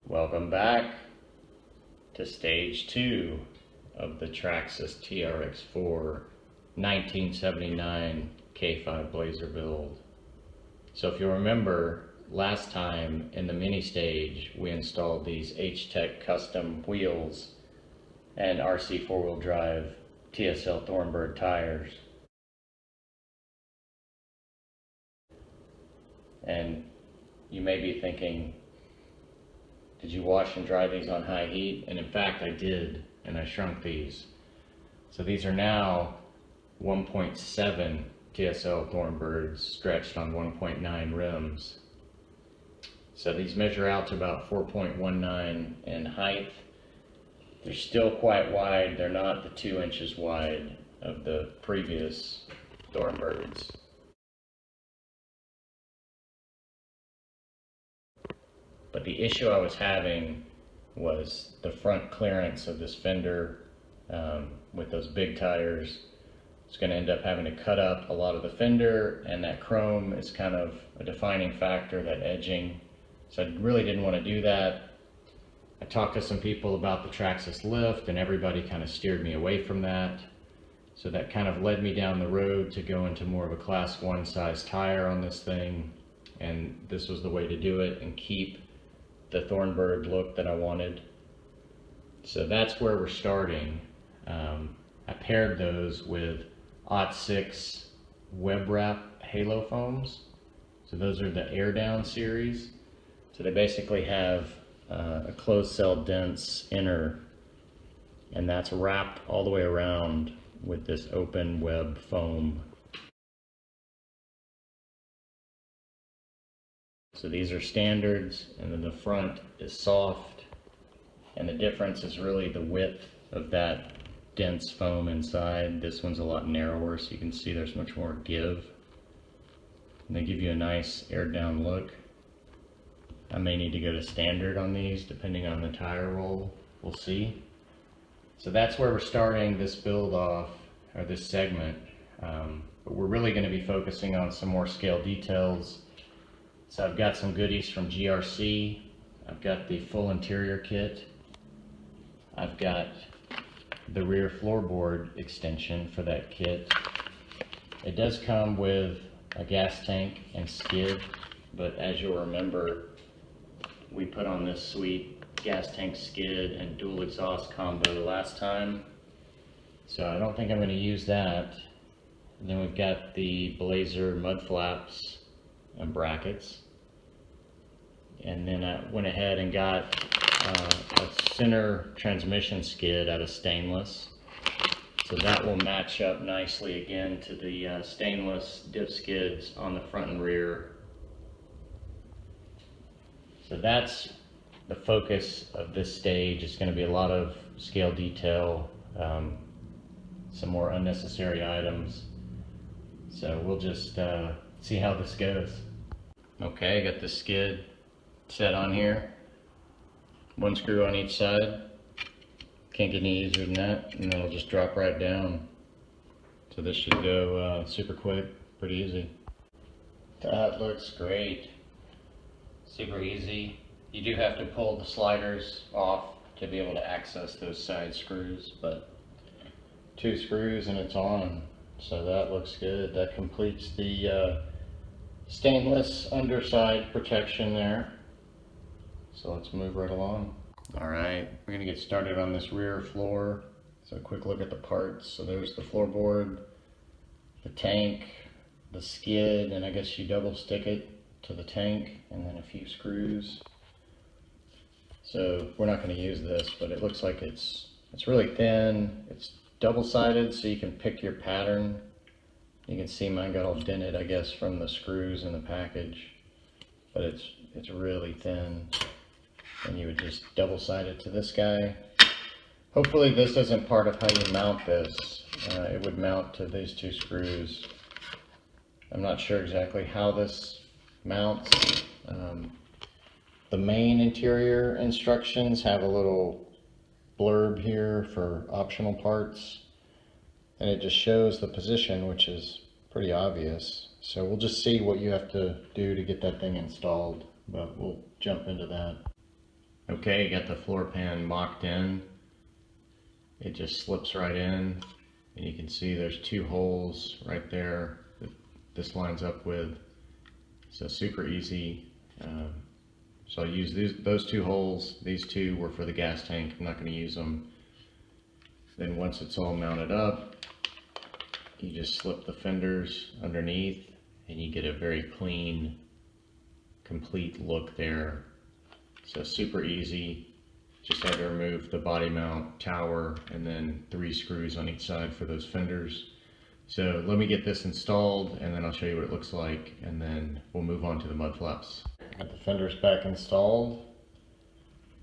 Welcome back to stage 2 of the Traxxas TRX-4 1979 K5 Blazer build. So if you remember, last time in the mini stage we installed these H-Tech custom wheels and RC 4-wheel drive TSL Thornbird tires. And you may be thinking, did you wash and dry these on high heat? And in fact I did, and I shrunk these. So these are now 1.7 TSL Thornbirds stretched on 1.9 rims. So these measure out to about 4.19 in height. They're still quite wide. They're not the 2 inches wide of the previous Thornbirds. But the issue I was having was the front clearance of this fender with those big tires. It's going to end up having to cut up a lot of the fender, and that chrome is kind of a defining factor, that edging. So I really didn't want to do that. I talked to some people about the Traxxas lift, and everybody kind of steered me away from that. So that kind of led me down the road to go into more of a class 1 size tire on this thing. And this was the way to do it and keep the Thornbird look that I wanted. So that's where we're starting. I paired those with 06 web wrap halo foams. So those are the air down series. So they basically have a closed cell dense inner, and that's wrapped all the way around with this open web foam. So these are standards, and then the front is soft, and the difference is really the width of that dense foam inside. This one's a lot narrower, so you can see there's much more give. And they give you a nice aired down look. I may need to go to standard on these depending on the tire roll, we'll see. So that's where we're starting this build off, or this segment. But we're really going to be focusing on some more scale details. So I've got some goodies from GRC. I've got the full interior kit. I've got the rear floorboard extension for that kit. It does come with a gas tank and skid, but as you'll remember, we put on this sweet gas tank skid and dual exhaust combo last time. So I don't think I'm going to use that. And then we've got the Blazer Mudflaps and brackets, and then I went ahead and got a center transmission skid out of stainless, so that will match up nicely again to the stainless diff skids on the front and rear. So that's the focus of this stage. It's going to be a lot of scale detail, some more unnecessary items. So we'll just see how this goes. Okay, I got the skid set on here. 1 screw on each side. Can't get any easier than that, and then it'll just drop right down. So this should go super quick, pretty easy. That looks great. Super easy. You do have to pull the sliders off to be able to access those side screws, but 2 screws and it's on. So that looks good. That completes the stainless underside protection there. So let's move right along. All right, we're gonna get started on this rear floor. So a quick look at the parts. So there's the floorboard, the tank, the skid, and I guess you double stick it to the tank, and then a few screws. So we're not going to use this, but it looks like it's really thin. It's double-sided, so you can pick your pattern. You can see mine got all dented, I guess, from the screws in the package, but it's really thin, and you would just double-side it to this guy. Hopefully this isn't part of how you mount this. It would mount to these 2 screws. I'm not sure exactly how this mounts. The main interior instructions have a little blurb here for optional parts, and it just shows the position, which is pretty obvious. So we'll just see what you have to do to get that thing installed, but we'll jump into that. Okay, got the floor pan mocked in. It just slips right in, and you can see there's two holes right there that this lines up with. So super easy. So I'll use those two holes. These two were for the gas tank. I'm not going to use them. Then once it's all mounted up, you just slip the fenders underneath and you get a very clean, complete look there. So super easy. Just had to remove the body mount tower and then 3 screws on each side for those fenders. So let me get this installed and then I'll show you what it looks like, and then we'll move on to the mud flaps. Got the fenders back installed.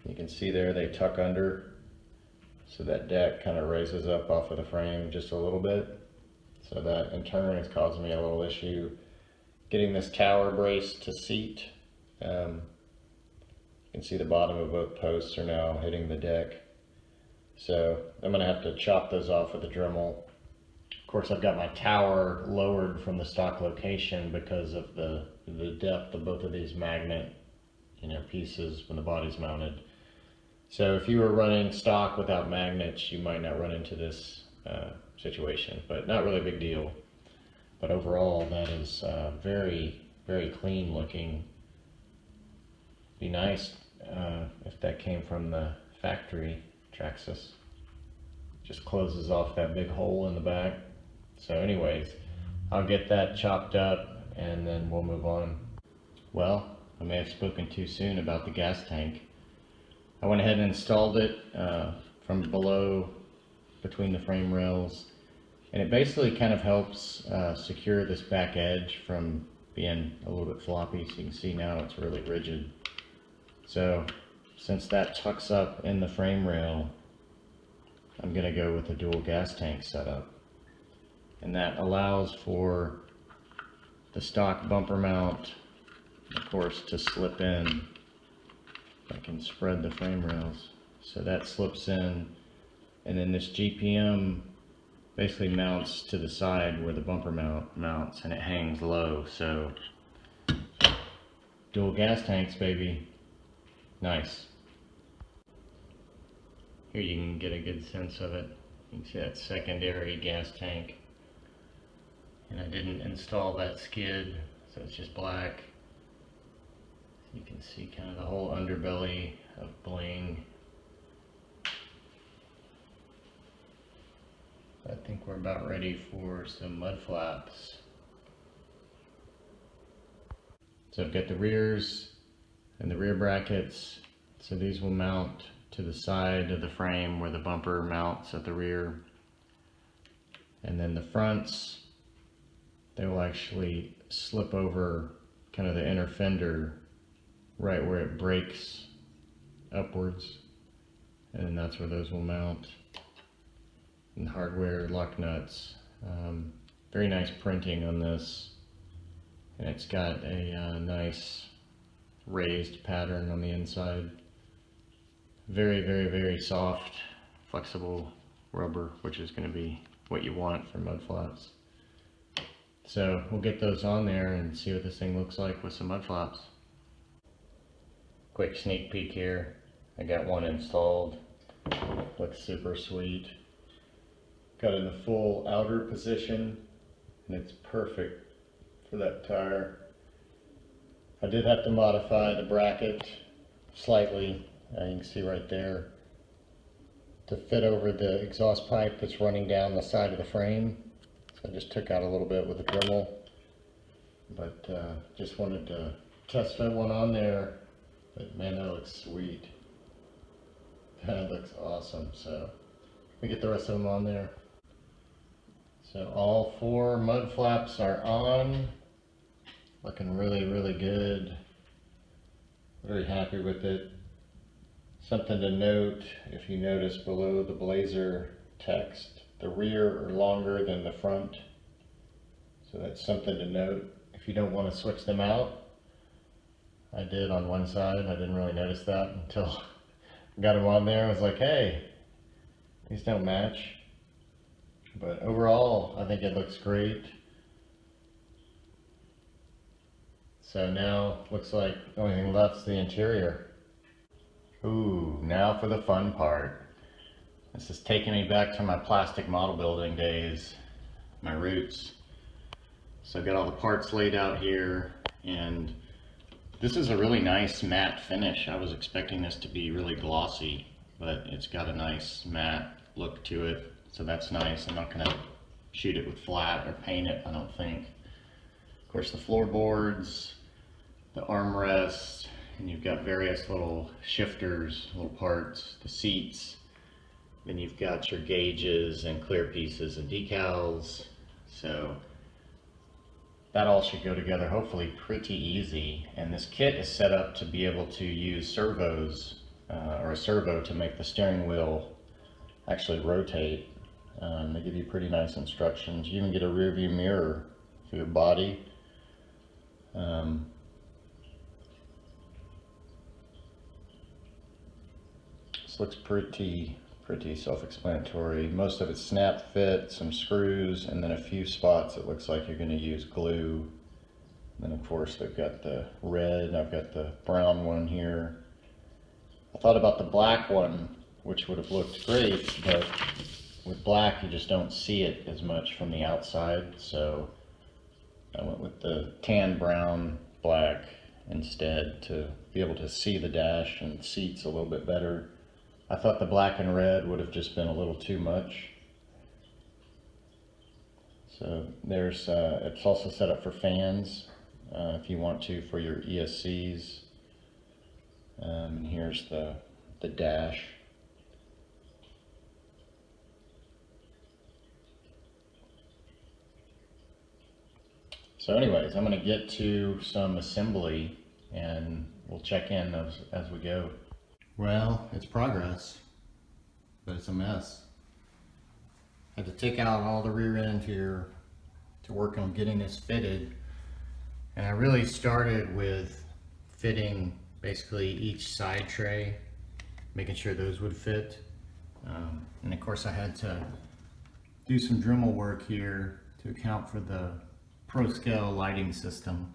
You can see there they tuck under, so that deck kind of raises up off of the frame just a little bit. So that in turn is causing me a little issue getting this tower brace to seat. You can see the bottom of both posts are now hitting the deck. So I'm going to have to chop those off with a Dremel. Of course, I've got my tower lowered from the stock location because of the depth of both of these magnet pieces when the body's mounted. So if you were running stock without magnets, you might not run into this situation, but not really a big deal. But overall, that is very, very clean looking. Be nice if that came from the factory. Traxxas just closes off that big hole in the back. So anyways, I'll get that chopped up and then we'll move on. Well, I may have spoken too soon about the gas tank. I went ahead and installed it from below between the frame rails, and it basically kind of helps secure this back edge from being a little bit floppy. So you can see now it's really rigid. So since that tucks up in the frame rail, I'm going to go with a dual gas tank setup, and that allows for the stock bumper mount, of course, to slip in. I can spread the frame rails so that slips in, and then this GPM basically mounts to the side where the bumper mounts, and it hangs low. So dual gas tanks, baby. Nice. Here you can get a good sense of it. You can see that secondary gas tank, and I didn't install that skid, so it's just black. You can see kind of the whole underbelly of bling. I think we're about ready for some mud flaps. So I've got the rears and the rear brackets. So these will mount to the side of the frame where the bumper mounts at the rear. And then the fronts, they will actually slip over kind of the inner fender right where it breaks upwards, and then that's where those will mount. And hardware lock nuts. Very nice printing on this, and it's got a nice raised pattern on the inside. Very, very, very soft, flexible rubber, which is going to be what you want for mud flaps. So we'll get those on there and see what this thing looks like with some mud flaps. Quick sneak peek here. I got one installed. Looks super sweet. Got in the full outer position, and it's perfect for that tire. I did have to modify the bracket slightly, you can see right there, to fit over the exhaust pipe that's running down the side of the frame. So I just took out a little bit with a Dremel, but just wanted to test fit one on there. But man, that looks sweet. That looks awesome. So we get the rest of them on there. So all 4 mud flaps are on. Looking really, really good. Very happy with it. Something to note, if you notice below the Blazer text, the rear are longer than the front. So that's something to note. If you don't want to switch them out, I did on one side. I didn't really notice that until I got them on there. I was like, hey, these don't match. But overall, I think it looks great. So now looks like the only thing left is the interior. Ooh, now for the fun part. This is taking me back to my plastic model building days, my roots. So I've got all the parts laid out here, and this is a really nice matte finish. I was expecting this to be really glossy, but it's got a nice matte look to it, so that's nice. I'm not gonna shoot it with flat or paint it, I don't think. Of course, the floorboards, the armrests, and you've got various little shifters, little parts, the seats. Then you've got your gauges and clear pieces and decals. So that all should go together hopefully pretty easy. And this kit is set up to be able to use servos or a servo to make the steering wheel actually rotate. They give you pretty nice instructions. You even get a rear view mirror for your body. This looks pretty self-explanatory. Most of it's snap fit, some screws, and then a few spots it looks like you're going to use glue. And then of course they've got the red, I've got the brown one here. I thought about the black one, which would have looked great, but with black you just don't see it as much from the outside, so I went with the tan brown black instead to be able to see the dash and seats a little bit better. I thought the black and red would have just been a little too much. So there's, it's also set up for fans if you want to for your ESCs. And here's the dash. So anyways, I'm going to get to some assembly and we'll check in as we go. Well, it's progress, but it's a mess. I had to take out all the rear end here to work on getting this fitted. And I really started with fitting basically each side tray, making sure those would fit. And of course I had to do some Dremel work here to account for the Pro Scale lighting system.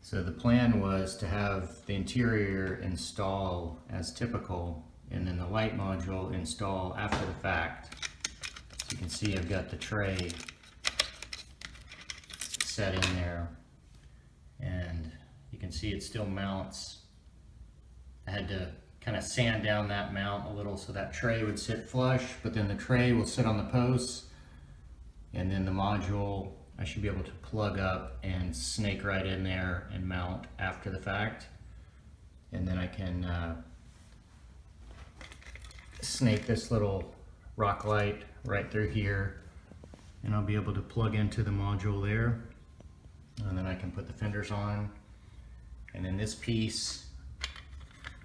So the plan was to have the interior install as typical and then the light module install after the fact. So you can see I've got the tray set in there and you can see it still mounts. I had to kind of sand down that mount a little so that tray would sit flush, but then the tray will sit on the posts and then the module I should be able to plug up and snake right in there and mount after the fact. And then I can snake this little rock light right through here and I'll be able to plug into the module there. And then I can put the fenders on. And then this piece,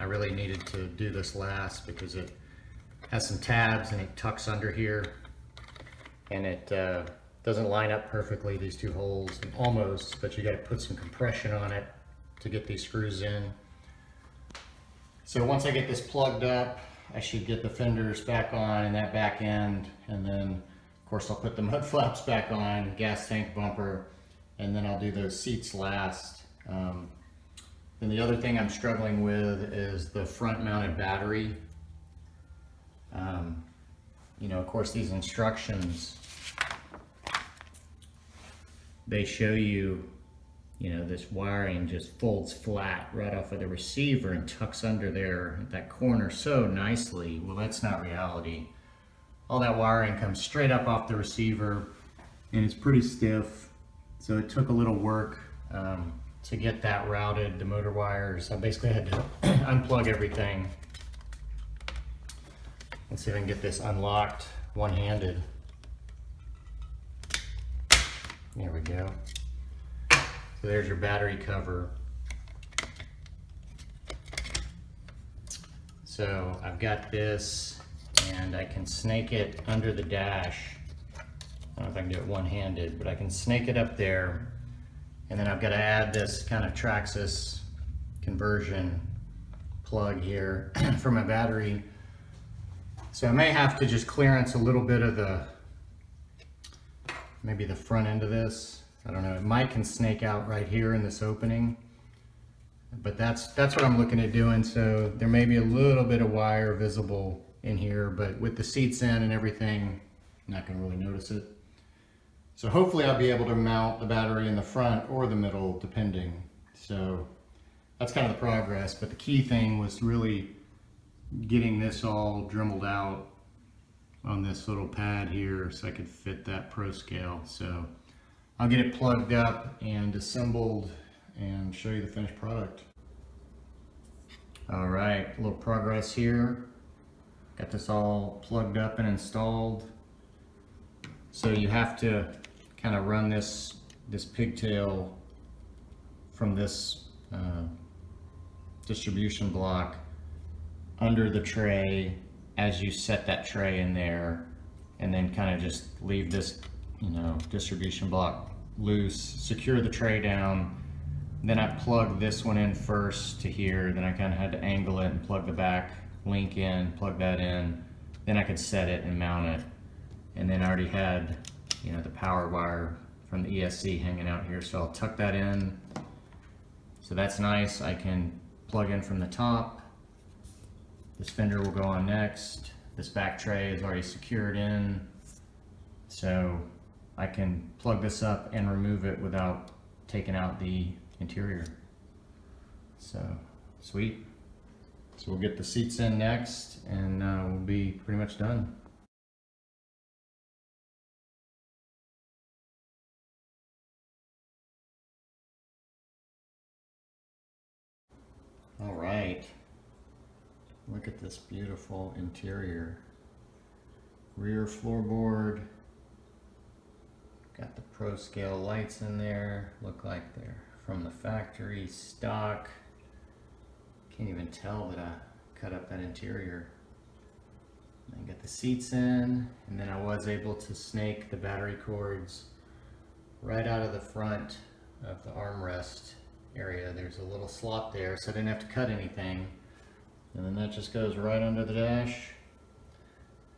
I really needed to do this last because it has some tabs and it tucks under here. And it doesn't line up perfectly, these two holes, almost, but you got to put some compression on it to get these screws in. So once I get this plugged up, I should get the fenders back on in that back end, and then of course I'll put the mud flaps back on, gas tank bumper, and then I'll do those seats last. Then the other thing I'm struggling with is the front mounted battery. You know, of course these instructions, they show you, you know, this wiring just folds flat right off of the receiver and tucks under there at that corner so nicely. Well, that's not reality. All that wiring comes straight up off the receiver and it's pretty stiff. So it took a little work to get that routed, the motor wires. I basically had to unplug everything. Let's see if I can get this unlocked one-handed. There we go. So there's your battery cover. So I've got this and I can snake it under the dash. I don't know if I can do it one-handed, but I can snake it up there. And then I've got to add this kind of Traxxas conversion plug here for my battery. So I may have to just clearance a little bit of the, maybe the front end of this. I don't know, it might can snake out right here in this opening. But that's what I'm looking at doing. So there may be a little bit of wire visible in here, but with the seats in and everything, I'm not gonna really notice it. So hopefully I'll be able to mount the battery in the front or the middle, depending. So that's kind of the progress, but the key thing was really getting this all dremeled out on this little pad here so I could fit that Pro scale. So I'll get it plugged up and assembled and show you the finished product. All right, a little progress here. Got this all plugged up and installed. So you have to kind of run this pigtail from this distribution block under the tray as you set that tray in there, and then kind of just leave this, distribution block loose, secure the tray down. Then I plugged this one in first to here, then I kind of had to angle it and plug the back link in, plug that in, then I could set it and mount it. And then I already had, the power wire from the ESC hanging out here, so I'll tuck that in. So that's nice. I can plug in from the top. This fender will go on next. This back tray is already secured in, so I can plug this up and remove it without taking out the interior. So sweet. So we'll get the seats in next, and we'll be pretty much done. All right, look at this beautiful interior. Rear floorboard, got the Pro scale lights in there, look like they're from the factory stock. Can't even tell that I cut up that interior. I got the seats in, and then I was able to snake the battery cords right out of the front of the armrest area. There's a little slot there, so I didn't have to cut anything. And then that just goes right under the dash.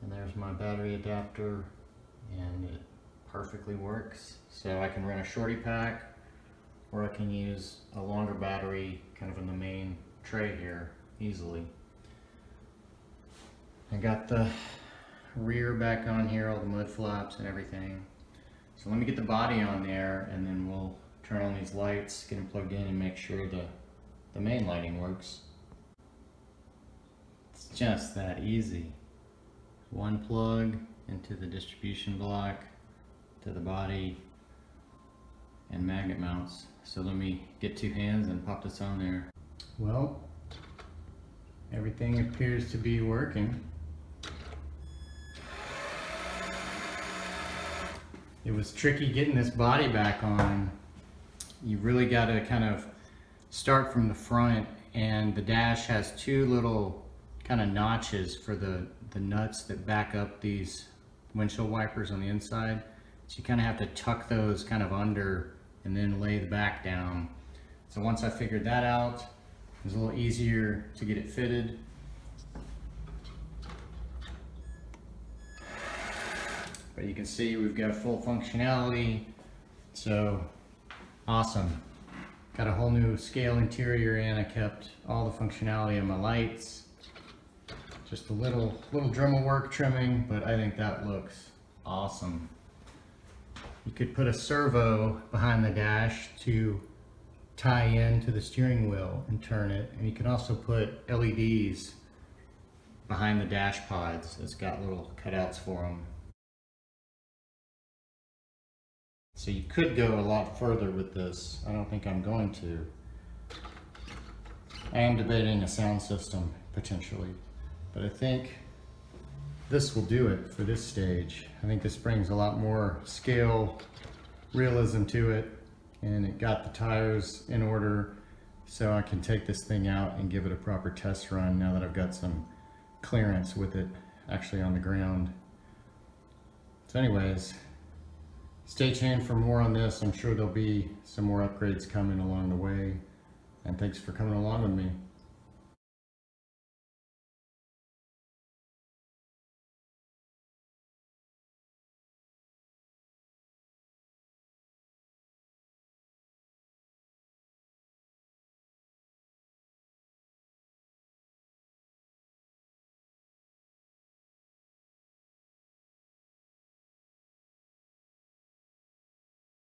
And there's my battery adapter, and it perfectly works. So I can run a shorty pack, or I can use a longer battery kind of in the main tray here easily. I got the rear back on here, all the mud flaps and everything. So let me get the body on there, and then we'll turn on these lights, get them plugged in, and make sure the main lighting works. It's just that easy. One plug into the distribution block, to the body, and magnet mounts. So let me get two hands and pop this on there. Well, everything appears to be working. It was tricky getting this body back on. You really got to kind of start from the front, and the dash has two little kind of notches for the nuts that back up these windshield wipers on the inside. So you kind of have to tuck those kind of under and then lay the back down. So once I figured that out, it was a little easier to get it fitted. But you can see we've got full functionality, so awesome. Got a whole new scale interior in. I kept all the functionality of my lights. Just a little Dremel work trimming, but I think that looks awesome. You could put a servo behind the dash to tie into the steering wheel and turn it, and you can also put LEDs behind the dash pods. It's got little cutouts for them. So you could go a lot further with this. I don't think I'm going to. I am debating a sound system potentially, but I think this will do it for this stage. I think this brings a lot more scale realism to it, and it got the tires in order, so I can take this thing out and give it a proper test run now that I've got some clearance with it actually on the ground. So anyways, stay tuned for more on this. I'm sure there'll be some more upgrades coming along the way, and thanks for coming along with me.